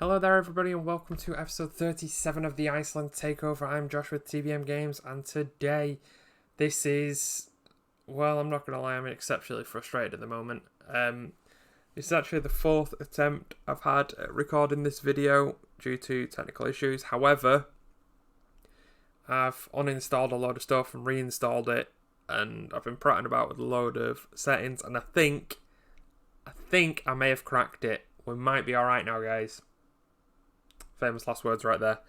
Hello there everybody and welcome to episode 37 of the Iceland Takeover. I'm Josh with TBM Games and today this is, well, I'm not going to lie, I'm exceptionally frustrated at the moment. This is actually the fourth attempt I've had at recording this video due to technical issues. However, I've uninstalled a load of stuff and reinstalled it and I've been prattling about with a load of settings and I think I may have cracked it. We might be alright now, guys. Famous last words right there.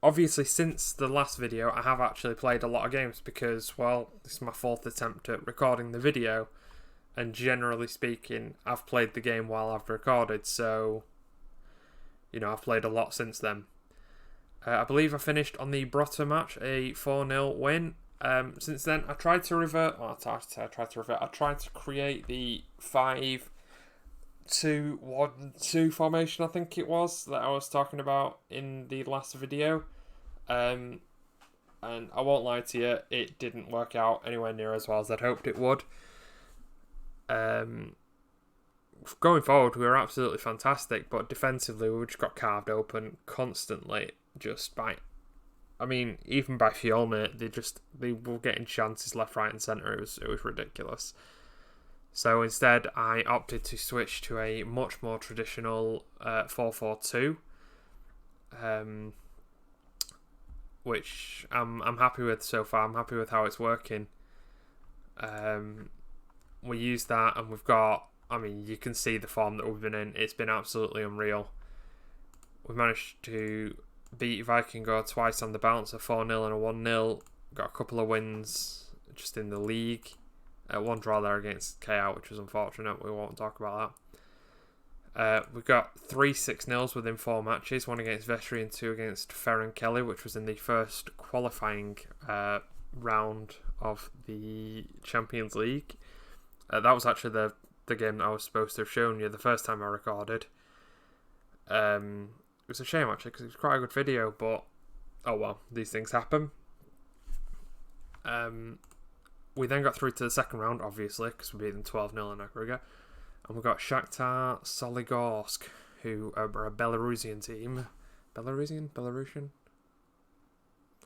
Obviously, since the last video, I have actually played a lot of games because, well, this is my fourth attempt at recording the video. And generally speaking, I've played the game while I've recorded. So, you know, I've played a lot since then. I believe I finished on the Brotta match, a 4-0 win. Since then, I tried to revert. Well, I tried to create the 5-2-1-2 formation, I think it was, that I was talking about in the last video. And I won't lie to you, it didn't work out anywhere near as well as I'd hoped it would. Going forward, we were absolutely fantastic, but defensively, we just got carved open constantly, just by, I mean, even by Fiona, they were getting chances left, right, and centre. It was ridiculous. So instead, I opted to switch to a much more traditional 4-4-2, which I'm happy with so far. I'm happy with how it's working. We use that, and we've got, I mean, you can see the form that we've been in. It's been absolutely unreal. We've managed to beat Fhingar twice on the bounce, a 4-0 and a 1-0. Got a couple of wins just in the league. One draw there against KO, which was unfortunate. We won't talk about that. We've got 3 6-0s within 4 matches. 1 against Vetri and 2 against Fhingar, which was in the first qualifying round of the Champions League. That was actually the game that I was supposed to have shown you the first time I recorded. It was a shame, actually, because it was quite a good video, but oh well, these things happen. We then got through to the second round, obviously, because we beat them 12-0 in aggregate. And we got Shakhtar Soligorsk, who are a Belarusian team. Belarusian?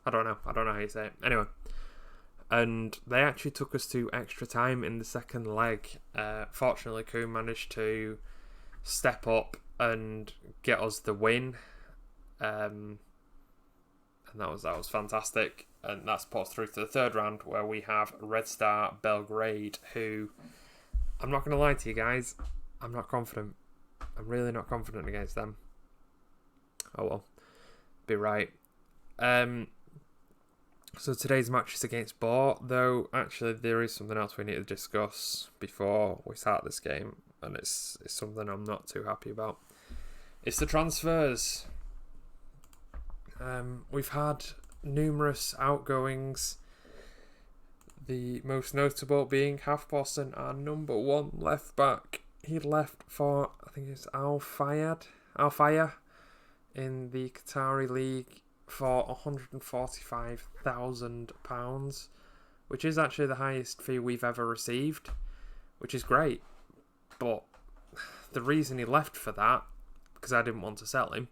I don't know how you say it. Anyway. And they actually took us to extra time in the second leg. Fortunately, Kuhn managed to step up and get us the win. And that was fantastic. And that's put us through to the third round, where we have Red Star Belgrade, who, I'm not going to lie to you guys, I'm not confident. I'm really not confident against them. Oh well, be right. So today's match is against Bor, though actually there is something else we need to discuss before we start this game, and it's something I'm not too happy about. It's the transfers. We've had numerous outgoings, the most notable being Hafbosson, our number 1 left back. He left for, I think it's Al Fayed in the Qatari League for £145,000, which is actually the highest fee we've ever received, which is great. But the reason he left for that, because I didn't want to sell him,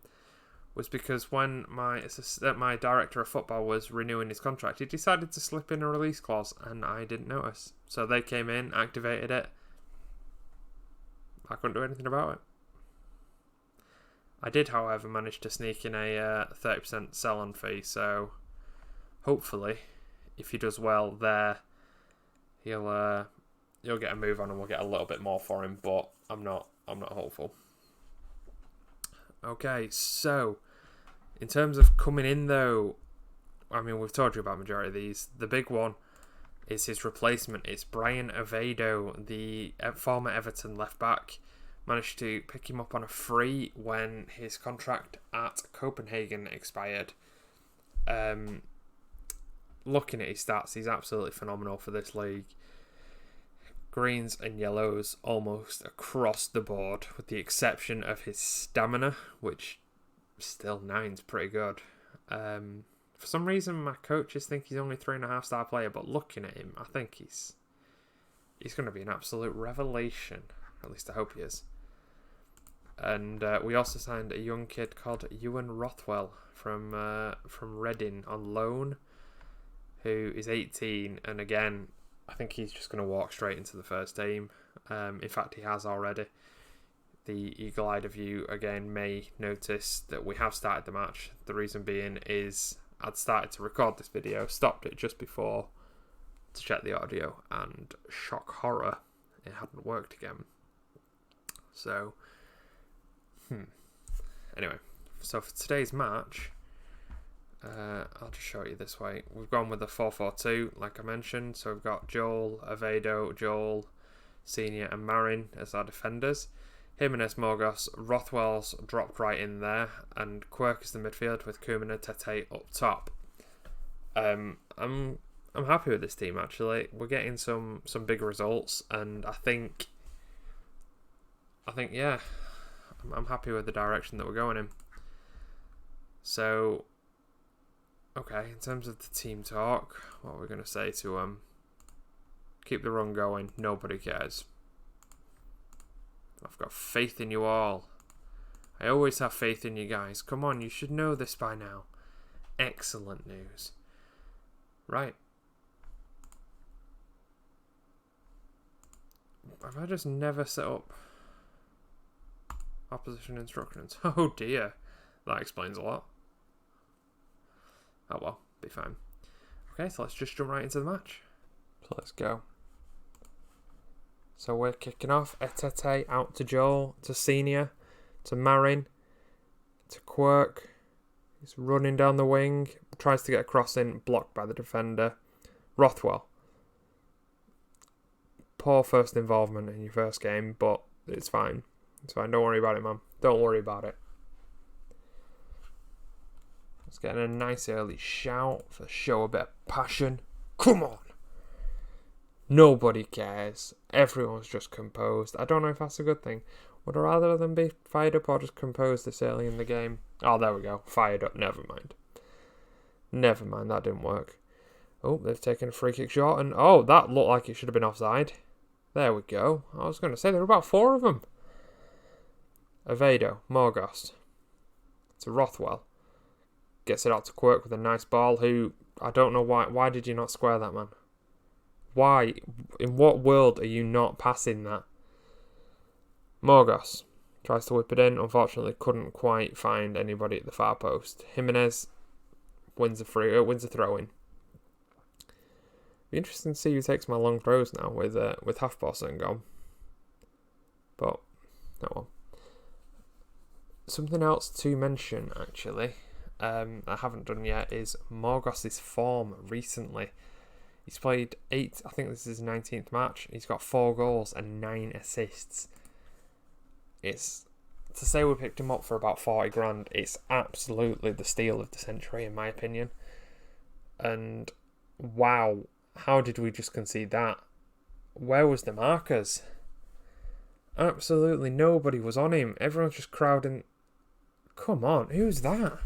was because when my director of football was renewing his contract, he decided to slip in a release clause, and I didn't notice. So they came in, activated it. I couldn't do anything about it. I did, however, manage to sneak in a 30% sell-on fee, so hopefully, if he does well there, he'll get a move on and we'll get a little bit more for him, but I'm not hopeful. Okay, so in terms of coming in, though, I mean, we've told you about majority of these. The big one is his replacement. It's Brian Oviedo, the former Everton left back. Managed to pick him up on a free when his contract at Copenhagen expired. Looking at his stats, he's absolutely phenomenal for this league. Greens and yellows almost across the board, with the exception of his stamina, which still 9's pretty good. For some reason, my coaches think he's only 3.5 star player, but looking at him, I think he's going to be an absolute revelation. At least I hope he is. And we also signed a young kid called Ewan Rothwell from Reading on loan, who is 18. And again, I think he's just going to walk straight into the first team. In fact, he has already. The eagle-eyed of you, again, may notice that we have started the match. The reason being is I'd started to record this video, stopped it just before to check the audio, and shock horror, it hadn't worked again. So, anyway, so for today's match, I'll just show you this way. We've gone with the 4-4-2, like I mentioned. So we've got Joel, Avedo, Joel, Senior and Marin as our defenders. Jimenez, Morgos, Rothwell's dropped right in there, and Quirk is the midfield with Koeman and Tete up top. I'm happy with this team, actually. We're getting some big results, and I think yeah, I'm happy with the direction that we're going in. So, okay, in terms of the team talk, what are we going to say to keep the run going, nobody cares. I've got faith in you all. I always have faith in you guys. Come on, you should know this by now. Excellent news. Right. Have I just never set up opposition instructions? Oh dear. That explains a lot. Oh well, be fine. Okay, so let's just jump right into the match. So let's go. So we're kicking off. Etete out to Joel, to Senior, to Marin, to Quirk. He's running down the wing, tries to get a cross in, blocked by the defender. Rothwell. Poor first involvement in your first game, but it's fine. It's fine, don't worry about it, man. Don't worry about it. Let's get a nice early shout to show a bit of passion. Come on! Nobody cares. Everyone's just composed. I don't know if that's a good thing. Would I rather them be fired up or just composed this early in the game? Oh, there we go. Fired up. Never mind. Never mind. That didn't work. Oh, they've taken a free kick shot. And oh, that looked like it should have been offside. There we go. I was going to say there were about 4 of them. Avedo. Morgos. To Rothwell. Gets it out to Quirk with a nice ball. Who, I don't know why. Why did you not square that, man? Why? In what world are you not passing that? Morgos tries to whip it in. Unfortunately, couldn't quite find anybody at the far post. Jimenez wins a throw-in. Be interesting to see who takes my long throws now with half Boston gone. But oh well. Something else to mention, actually, I haven't done yet, is Morgos' form recently. He's played 8, I think this is his 19th match. He's got 4 goals and 9 assists. It's, to say we picked him up for about 40 grand, it's absolutely the steal of the century in my opinion. And wow, how did we just concede that? Where was the markers? Absolutely nobody was on him. Everyone's just crowding. Come on, who's that?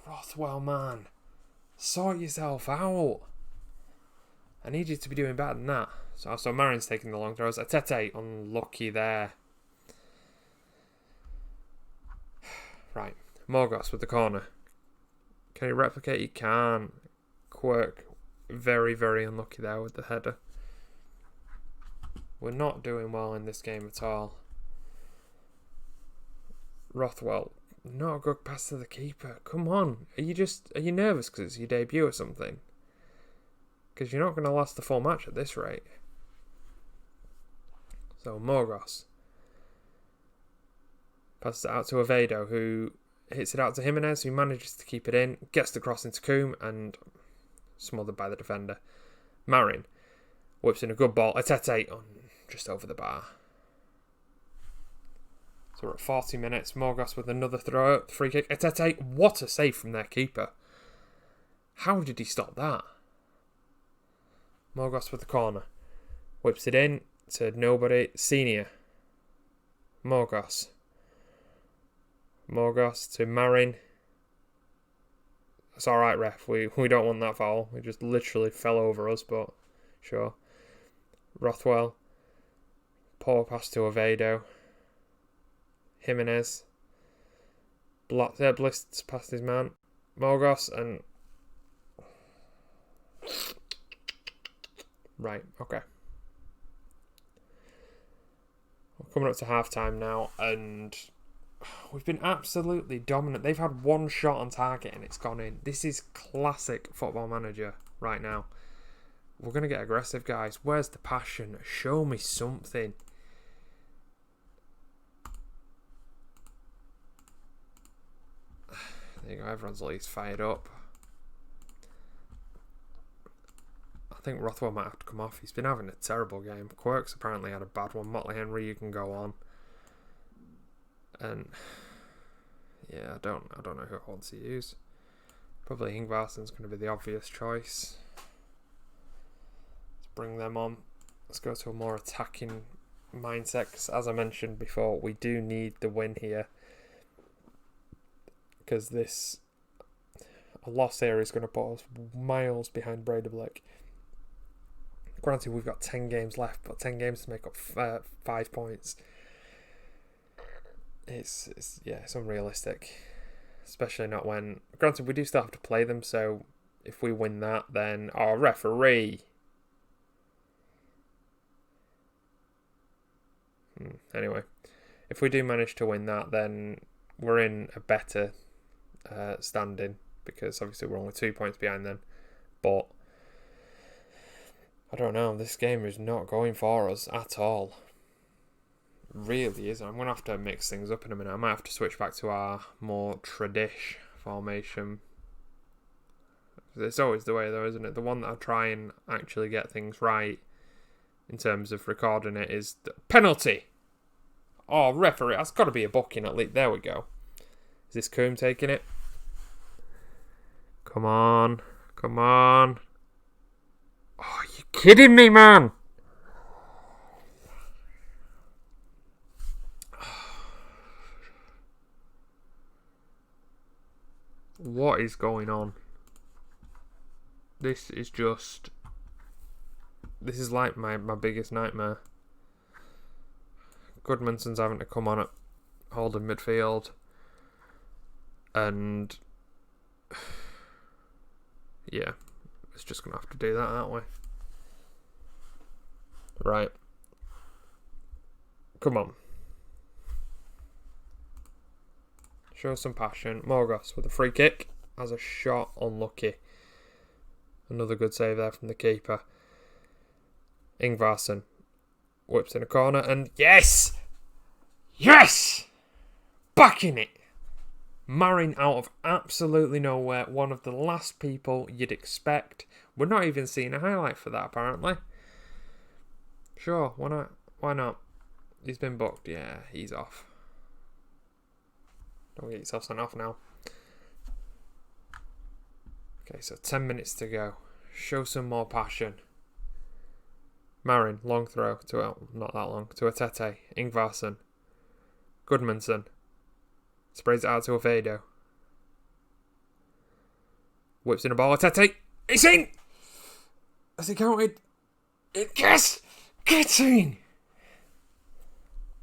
Rothwell, man. Sort yourself out. I need you to be doing better than that. So Marin's taking the long throws. Etete, unlucky there. Right. Morgos with the corner. Can he replicate? He can. Quirk, very, very unlucky there with the header. We're not doing well in this game at all. Rothwell. Not a good pass to the keeper. Come on. Are you nervous because it's your debut or something? Because you're not going to last the full match at this rate. So Morgos passes it out to Avedo, who hits it out to Jimenez, who manages to keep it in, gets the cross into Koeman and smothered by the defender. Marin whips in a good ball. Etete on just over the bar. So we're at 40 minutes. Morgos with another throw, free kick. Etete, what a save from their keeper. How did he stop that? Morgos with the corner. Whips it in to nobody. Senior. Morgos. Morgos to Marin. It's alright, ref. We don't want that foul. We just literally fell over us, but sure. Rothwell. Poor pass to Avedo. Jimenez. Bliss past his man. Morgos and... Right, okay. We're coming up to half-time now, and we've been absolutely dominant. They've had one shot on target and it's gone in. This is classic Football Manager right now. We're going to get aggressive, guys. Where's the passion? Show me something. There you go, everyone's at least fired up. I think Rothwell might have to come off. He's been having a terrible game. Quirk's apparently had a bad one. Motley Henry, you can go on. And yeah, I don't know who I want to use. Probably Ingvarsson's going to be the obvious choice. Let's bring them on. Let's go to a more attacking mindset, because as I mentioned before, we do need the win here. Because a loss here is going to put us miles behind Breidablik. Granted, we've got 10 games left, but 10 games to make up 5 points. It's unrealistic. Especially not when... Granted, we do still have to play them, so if we win that, then... Oh, referee! Anyway, if we do manage to win that, then we're in a better standing, because obviously we're only 2 points behind them. But I don't know, this game is not going for us at all. Really is. I'm going to have to mix things up in a minute. I might have to switch back to our more tradish formation. It's always the way though, isn't it? The one that I try and actually get things right in terms of recording it is the penalty. Oh, referee, that's got to be a booking at least. There we go. Is this Coombe taking it? Come on. Come on. Oh, you kidding me, man? What is going on? This is like my biggest nightmare. Goodmanson's having to come on at holding midfield. And yeah, it's just going to have to do that, aren't we? Right. Come on. Show some passion. Morgos with a free kick. Has a shot. Unlucky. Another good save there from the keeper. Ingvarsson whips in a corner and yes! Yes! Back in it! Marin out of absolutely nowhere. One of the last people you'd expect. We're not even seeing a highlight for that, apparently. Sure, why not? Why not? He's been booked. Yeah, he's off. Don't get yourself sent off now. Okay, so 10 minutes to go. Show some more passion. Marin, long throw to not that long, to Atete. Ingvarsson. Goodmanson. Sprays it out to Avedo. Whips in a ball. Atete. It's in! Has it counted? Yes! Get in!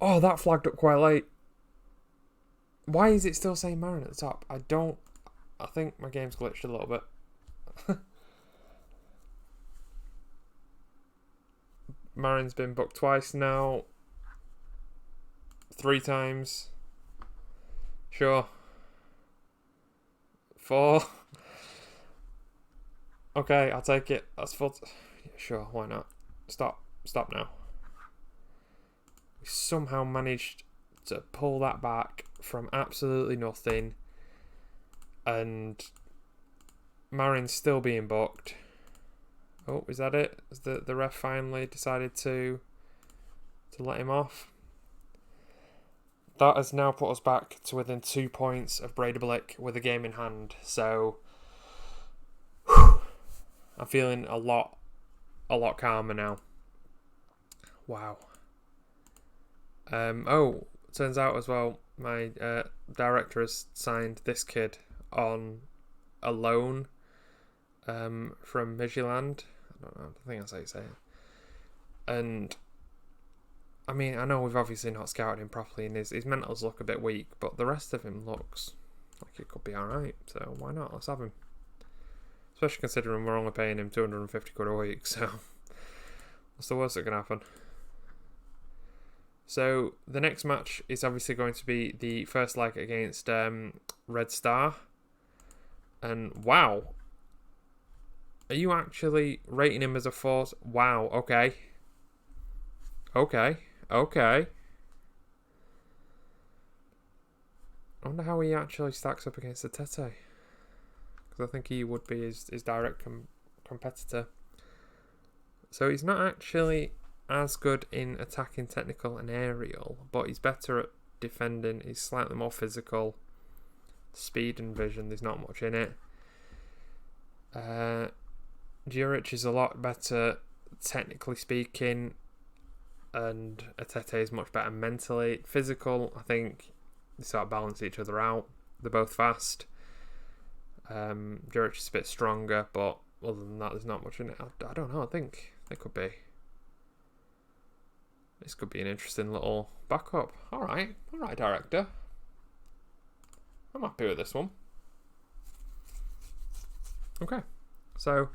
Oh, that flagged up quite late. Why is it still saying Marin at the top? I think my game's glitched a little bit. Marin's been booked twice now. 3 times. Sure. 4. Okay, I'll take it. That's full. Yeah, sure, why not? Stop now. We somehow managed to pull that back from absolutely nothing, and Marin's still being booked. Oh, is that it? Has the ref finally decided to let him off? That has now put us back to within 2 points of Breidablik with a game in hand. So I'm feeling a lot calmer now. Wow. Turns out as well, my director has signed this kid on a loan from Midtjylland. I don't think that's how you say it. And I mean, I know we've obviously not scouted him properly, and his mentals look a bit weak, but the rest of him looks like it could be alright, so why not? Let's have him. Especially considering we're only paying him 250 quid a week, so what's the worst that can happen? So the next match is obviously going to be the first leg against Red Star. And wow, are you actually rating him as a force? Wow, okay. I wonder how he actually stacks up against the Tete. Because I think he would be his direct competitor. So he's not actually as good in attacking, technical and aerial, but he's better at defending. He's slightly more physical. Speed and vision, there's not much in it. Juric is a lot better technically speaking, and Atete is much better mentally. Physical, I think they sort of balance each other out. They're both fast. Juric is a bit stronger, but other than that, there's not much in it. I don't know. I think it could be. This could be an interesting little backup. All right, director. I'm happy with this one. Okay, so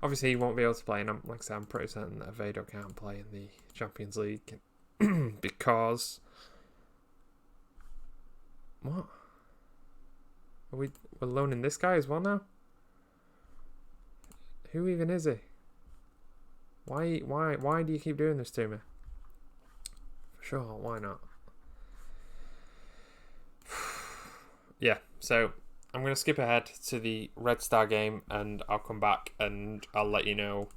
obviously he won't be able to play, and like I said, I'm pretty certain that Avedo can't play in the Champions League because what? We're loaning this guy as well now? Who even is he? Why do you keep doing this to me? For sure, why not? Yeah, so I'm going to skip ahead to the Red Star game, and I'll come back and I'll let you know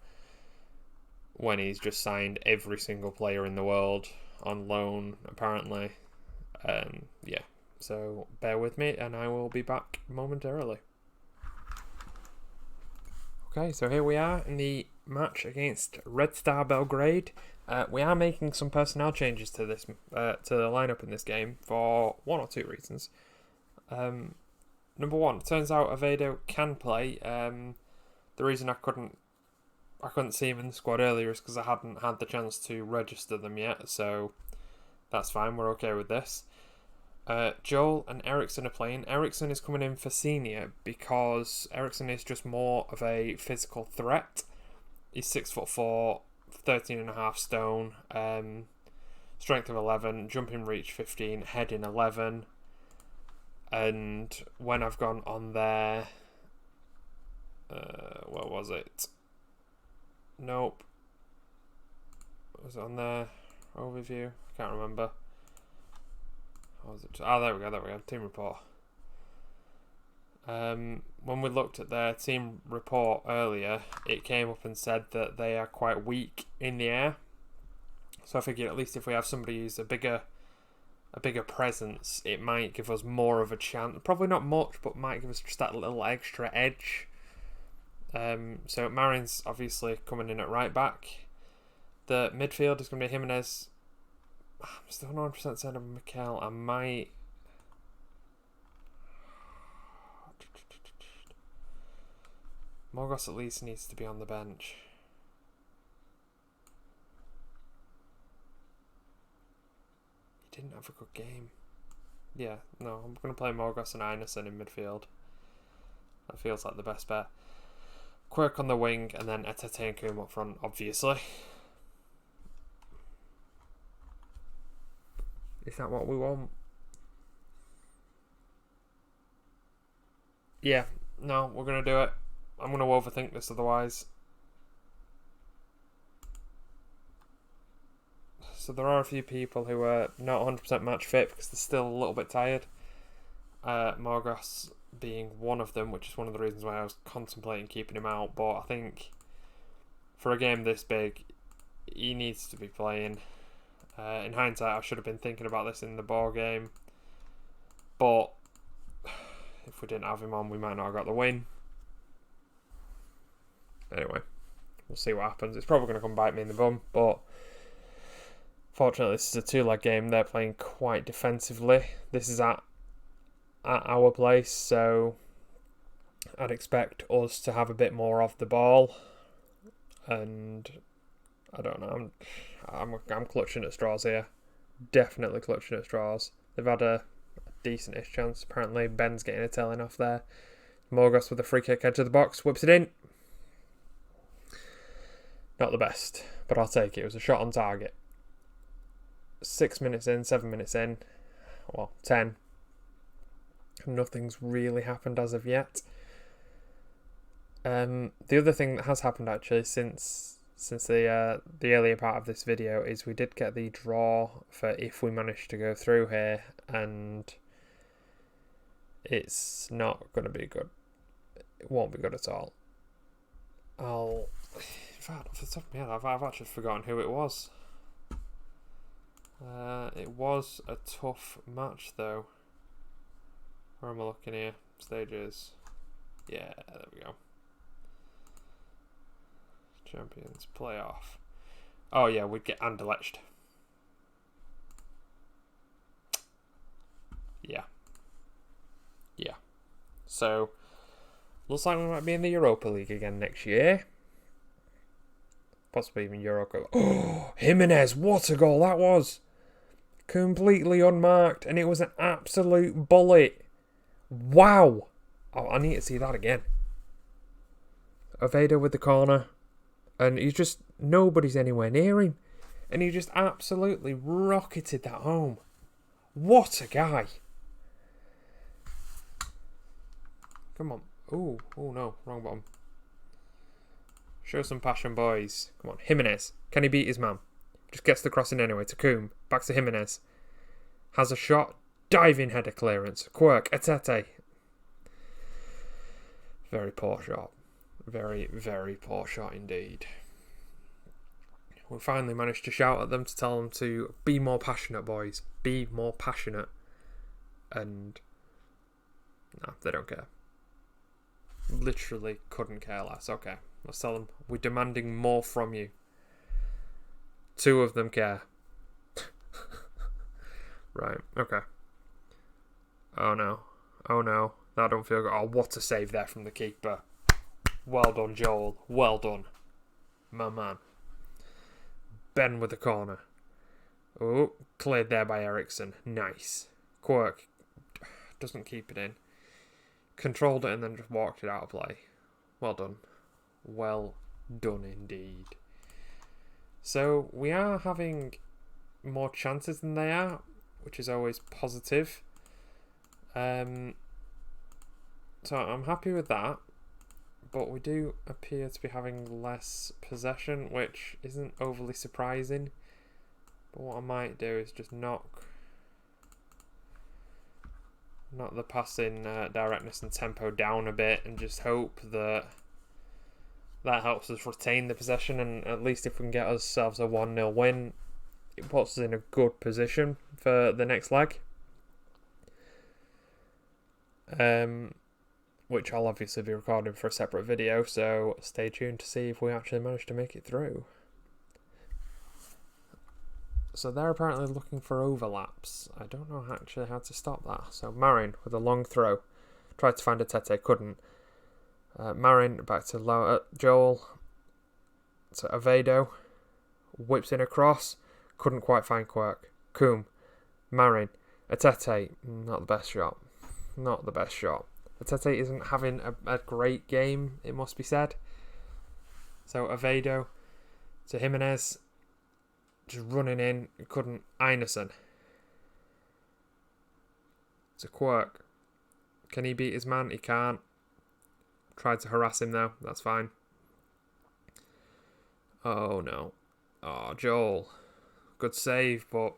when he's just signed every single player in the world on loan, apparently. Yeah, so bear with me and I will be back momentarily. Okay, so here we are in the match against Red Star Belgrade. We are making some personnel changes to this to the lineup in this game for one or two reasons. Number one, it turns out Avedo can play. The reason I couldn't see him in the squad earlier is because I hadn't had the chance to register them yet, so that's fine, we're okay with this. Joel and Eriksson are playing. Eriksson is coming in for senior because Eriksson is just more of a physical threat. He's 6'4", 13.5 stone, strength of 11, jumping reach 15, heading 11. And when I've gone on there, what was it? Nope. Was it on there? Overview? I can't remember. What was it? Oh, there we go. Team report. When we looked at their team report earlier, it came up and said that they are quite weak in the air. So I figured at least if we have somebody who's a bigger presence, it might give us more of a chance. Probably not much, but might give us just that little extra edge. So Marin's obviously coming in at right back. The midfield is going to be Jimenez. I'm still not 100% certain of Mikel. I might. Morgos at least needs to be on the bench. He didn't have a good game. Yeah, no, I'm going to play Morgos and Einarsson in midfield. That feels like the best bet. Quirk on the wing, and then Etete and Koum up front, obviously. Is that what we want? Yeah, no, we're going to do it. I'm going to overthink this otherwise. So there are a few people who are not 100% match fit because they're still a little bit tired. Morgos being one of them, which is one of the reasons why I was contemplating keeping him out. But I think for a game this big, he needs to be playing. In hindsight, I should have been thinking about this in the ball game. But if we didn't have him on, we might not have got the win. Anyway, we'll see what happens. It's probably going to come bite me in the bum, but fortunately this is a two-leg game. They're playing quite defensively. This is at our place, so I'd expect us to have a bit more of the ball. And I don't know, I'm clutching at straws here. Definitely clutching at straws. They've had a decentish chance. Apparently, Ben's getting a telling off there. Morgos with a free kick edge of the box. Whips it in. Not the best, but I'll take it. It was a shot on target. 6 minutes in, 7 minutes in. Well, 10. Nothing's really happened as of yet. The other thing that has happened actually since the earlier part of this video is we did get the draw for if we managed to go through here, and it's not going to be good. It won't be good at all. In fact, off the top of my head, I've actually forgotten who it was. It was a tough match though. Where am I looking here? Stages. Yeah, there we go. Champions playoff. Oh yeah, we'd get Anderlecht. Yeah. So looks like we might be in the Europa League again next year. Possibly even Euro Cup. Oh, Jimenez, what a goal that was! Completely unmarked, and it was an absolute bullet. Wow! Oh, I need to see that again. Oviedo with the corner, and nobody's anywhere near him, and he just absolutely rocketed that home. What a guy! Come on. Oh no, wrong button. Show some passion, boys. Come on, Jimenez. Can he beat his man? Just gets the crossing anyway to Coombe. Back to Jimenez. Has a shot. Diving header clearance. Quirk. Atete. Very poor shot. Very, very poor shot indeed. We finally managed to shout at them to tell them to be more passionate, boys. Be more passionate. And no, they don't care. Literally couldn't care less. Okay, let's tell them we're demanding more from you. 2 of them care. Right, okay. Oh no. That don't feel good. Oh, what a save there from the keeper. Well done, Joel. Well done. My man. Ben with the corner. Oh, cleared there by Ericsson. Nice. Quirk doesn't keep it in. Controlled it and then just walked it out of play. Well done. Well done indeed. So we are having more chances than they are, which is always positive. So I'm happy with that. But we do appear to be having less possession, which isn't overly surprising. But what I might do is just knock the passing directness and tempo down a bit, and just hope that helps us retain the possession, and at least if we can get ourselves a 1-0 win, it puts us in a good position for the next leg. Which I'll obviously be recording for a separate video, so stay tuned to see if we actually manage to make it through. So they're apparently looking for overlaps. I don't know actually how to stop that. So Marin with a long throw. Tried to find a Tete, couldn't. Marin back to Joel. To Oviedo. Whips in across. Couldn't quite find Quirk. Coombe. Marin. Atete. Not the best shot. Not the best shot. Atete isn't having a great game, it must be said. So Oviedo to Jimenez. Just running in. Couldn't. Einarsson. To Quirk. Can he beat his man? He can't. Tried to harass him though. That's fine. Oh no. Oh, Joel. Good save, but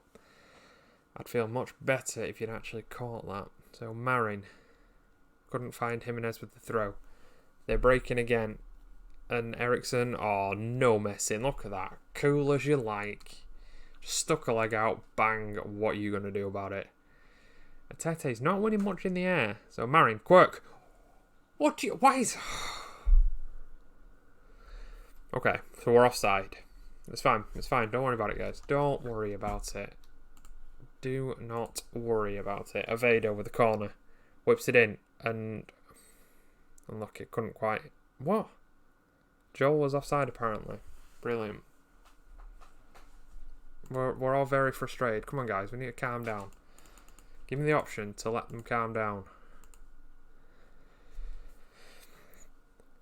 I'd feel much better if you'd actually caught that. So Marin. Couldn't find Jimenez with the throw. They're breaking again. And Ericsson, oh, no messing. Look at that. Cool as you like. Just stuck a leg out. Bang. What are you going to do about it? Atete's not winning much in the air. So Marin, Quirk. Why is... Okay, so we're offside. It's fine. It's fine. Don't worry about it, guys. Don't worry about it. Do not worry about it. Oviedo with the corner. Whips it in. And look, it couldn't quite... What? Joel was offside apparently. Brilliant. We're all very frustrated. Come on, guys. We need to calm down. Give me the option to let them calm down.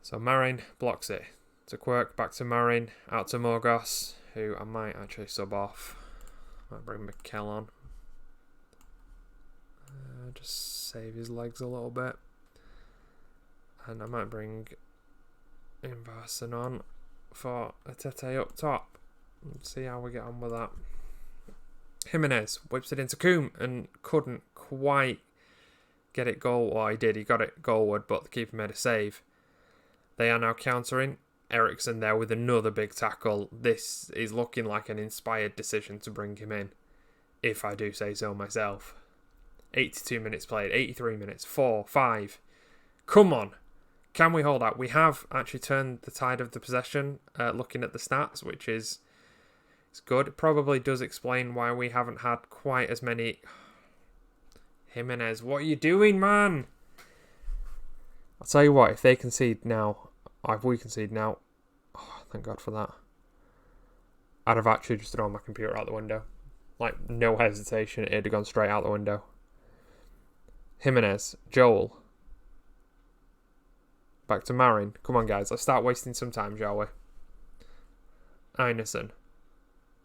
So Marin blocks it. To Quirk, back to Marin, out to Morgos, who I might actually sub off. Might bring Mikel on. Just save his legs a little bit. And I might bring Inverson on for a Tete up top. Let's see how we get on with that. Jimenez whips it into Coombe and couldn't quite get it goal. Well, he did. He got it goalward, but the keeper made a save. They are now countering. Eriksson there with another big tackle. This is looking like an inspired decision to bring him in, if I do say so myself. 82 minutes played, 83 minutes, 4, 5. Come on. Can we hold out? We have actually turned the tide of the possession, looking at the stats, which is it's good. It probably does explain why we haven't had quite as many... Jimenez, what are you doing, man? I'll tell you what, if they concede now, or if we concede now, oh, thank God for that. I'd have actually just thrown my computer out the window. Like, no hesitation, it'd have gone straight out the window. Jimenez, Joel. Back to Marin. Come on, guys, let's start wasting some time, shall we? Einarsson.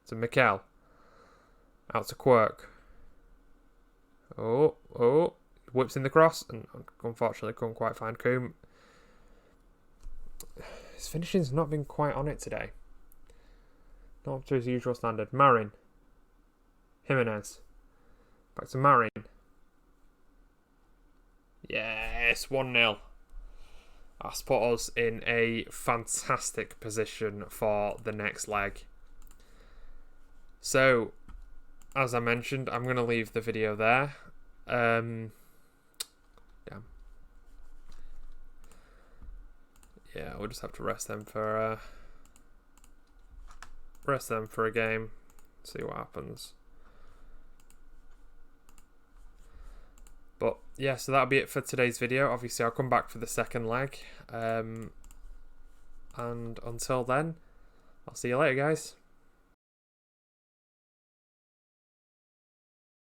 To Mikel. Out to Quirk. Oh. Whips in the cross, and unfortunately couldn't quite find Coombe. His finishing's not been quite on it today. Not up to his usual standard. Marin. Jimenez. Back to Marin. Yes, 1-0. That's put us in a fantastic position for the next leg. So, as I mentioned, I'm going to leave the video there. Damn. Yeah, we'll just have to rest them for a game. See what happens. But yeah, so that'll be it for today's video. Obviously, I'll come back for the second leg. And until then, I'll see you later, guys.